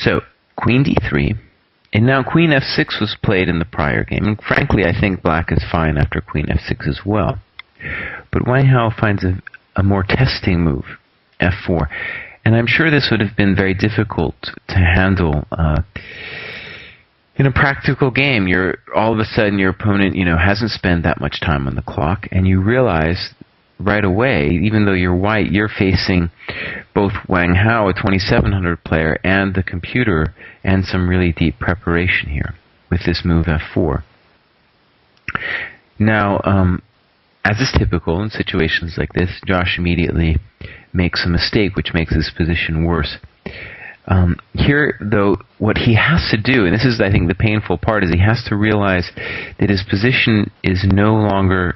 So, queen d3, and now queen f6 was played in the prior game, and frankly I think black is fine after queen f6 as well. But Wang Hao finds a more testing move, f4, and I'm sure this would have been very difficult to handle in a practical game. All of a sudden your opponent, hasn't spent that much time on the clock, and you realize right away, even though you're white, you're facing both Wang Hao, a 2700 player, and the computer, and some really deep preparation here with this move f4. Now, as is typical in situations like this, Josh immediately makes a mistake, which makes his position worse. Here, though, what he has to do, and this is, I think, the painful part, is he has to realize that his position is no longer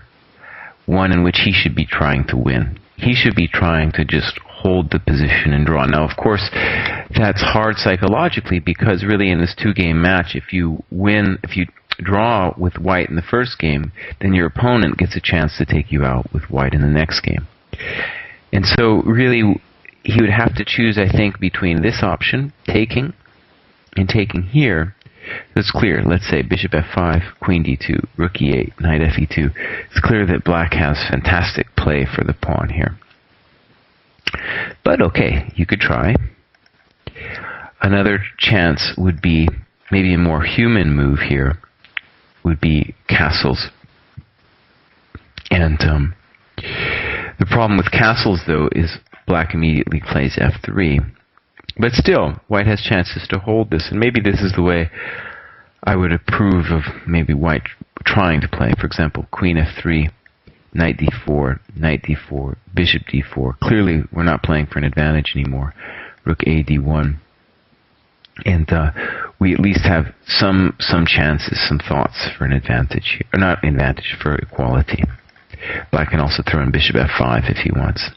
one in which he should be trying to win. He should be trying to just hold the position and draw. Now, of course, that's hard psychologically, because really in this two-game match, if you draw with white in the first game, then your opponent gets a chance to take you out with white in the next game. And so really he would have to choose, I think, between this option, taking, and taking here. It's clear. Let's say bishop f5, queen d2, rook e8, knight fe2. It's clear that black has fantastic play for the pawn here. But okay, you could try. Another chance would be maybe a more human move here, would be castles. And the problem with castles, though, is black immediately plays f3. But still, white has chances to hold this, and maybe this is the way I would approve of maybe white trying to play. For example, queen f3, knight d4, bishop d4. Clearly, we're not playing for an advantage anymore. Rook a d1. And we at least have some chances, some thoughts for an advantage here. Or not advantage, for equality. Black can also throw in bishop f5 if he wants.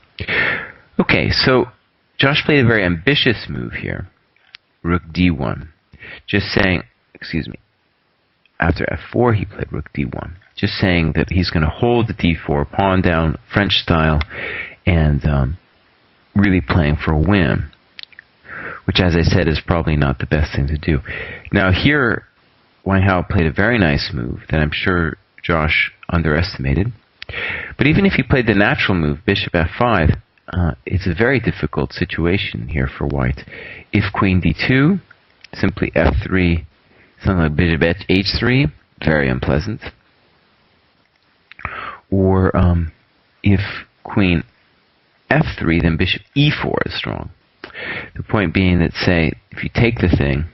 Okay, so Josh played a very ambitious move here. Rook d1. Just saying, after f4 he played rook d1. Just saying that he's going to hold the d4 pawn down, French style, and really playing for a win, which, as I said, is probably not the best thing to do. Now here, Wang Hao played a very nice move that I'm sure Josh underestimated. But even if he played the natural move, bishop f5, it's a very difficult situation here for white. If queen d2, simply f3, something like bishop h3, very unpleasant. Or if queen f3, then bishop e4 is strong. The point being that, say, if you take the thing,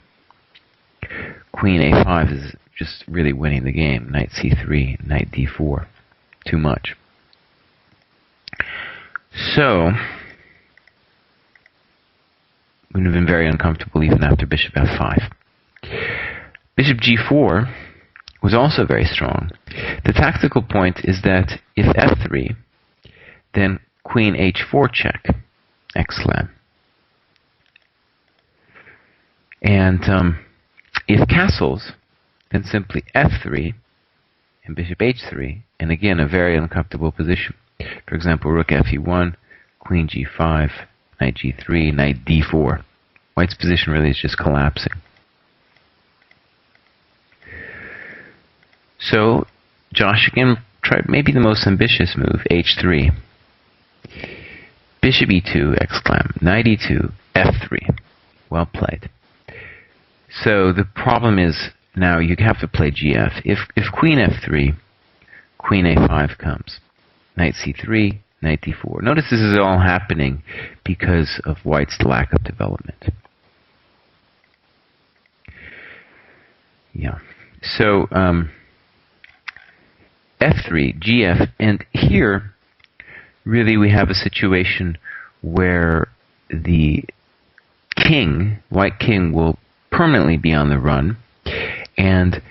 queen a5 is just really winning the game. Knight c3, knight d4. Too much. So, it would have been very uncomfortable even after bishop f5. Bishop g4 was also very strong. The tactical point is that if f3, then queen h4 check, exclam. And if castles, then simply f3 and bishop h3, and again a very uncomfortable position. For example, rook fe1, queen g5, knight g3, knight d4. White's position really is just collapsing. So Josh again tried maybe the most ambitious move, h3. Bishop e2, exclam, knight e2, f3. Well played. So the problem is now you have to play gf. If queen f3, queen a5 comes, knight c3, knight d4. Notice this is all happening because of white's lack of development. Yeah. So f3, gf, and here really we have a situation where the king, white king, will permanently be on the run, and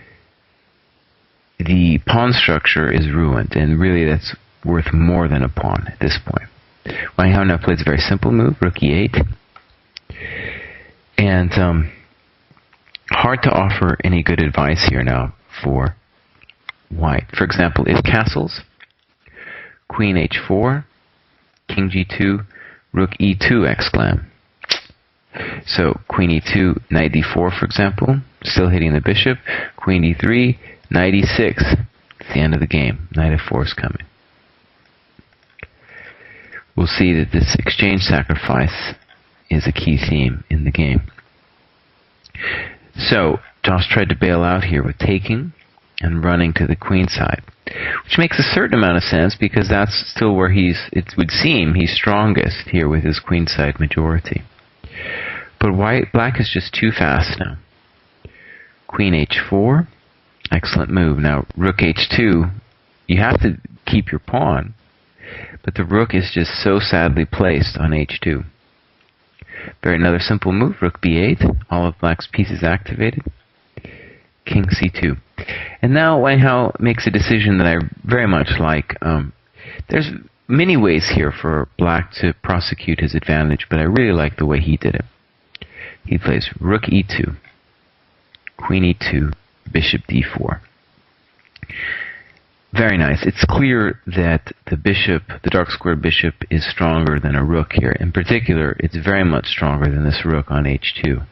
the pawn structure is ruined, and really that's worth more than a pawn at this point. Wang Hao now plays a very simple move, rook e8, and hard to offer any good advice here now for white. For example, if castles, queen h4, king g2, rook e2, exclam. So queen e2, knight d4, for example, still hitting the bishop. Queen d3, knight e6. It's the end of the game. Knight f4 is coming. We'll see that this exchange sacrifice is a key theme in the game. So Josh tried to bail out here with taking and running to the queen side, which makes a certain amount of sense because that's still where it would seem he's strongest here with his queenside majority. But black is just too fast now. Queen h4, excellent move. Now rook h2, you have to keep your pawn, but the rook is just so sadly placed on h2. Another simple move, rook b8, all of black's pieces activated. King c2. And now Wang Hao makes a decision that I very much like. There's many ways here for black to prosecute his advantage, but I really like the way he did it. He plays rook e2, queen e2, bishop d4. Very nice. It's clear that the dark squared bishop, is stronger than a rook here. In particular, it's very much stronger than this rook on h2.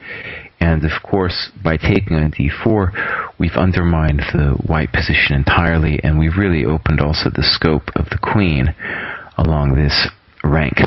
And of course, by taking on d4, we've undermined the white position entirely, and we've really opened also the scope of the queen along this rank.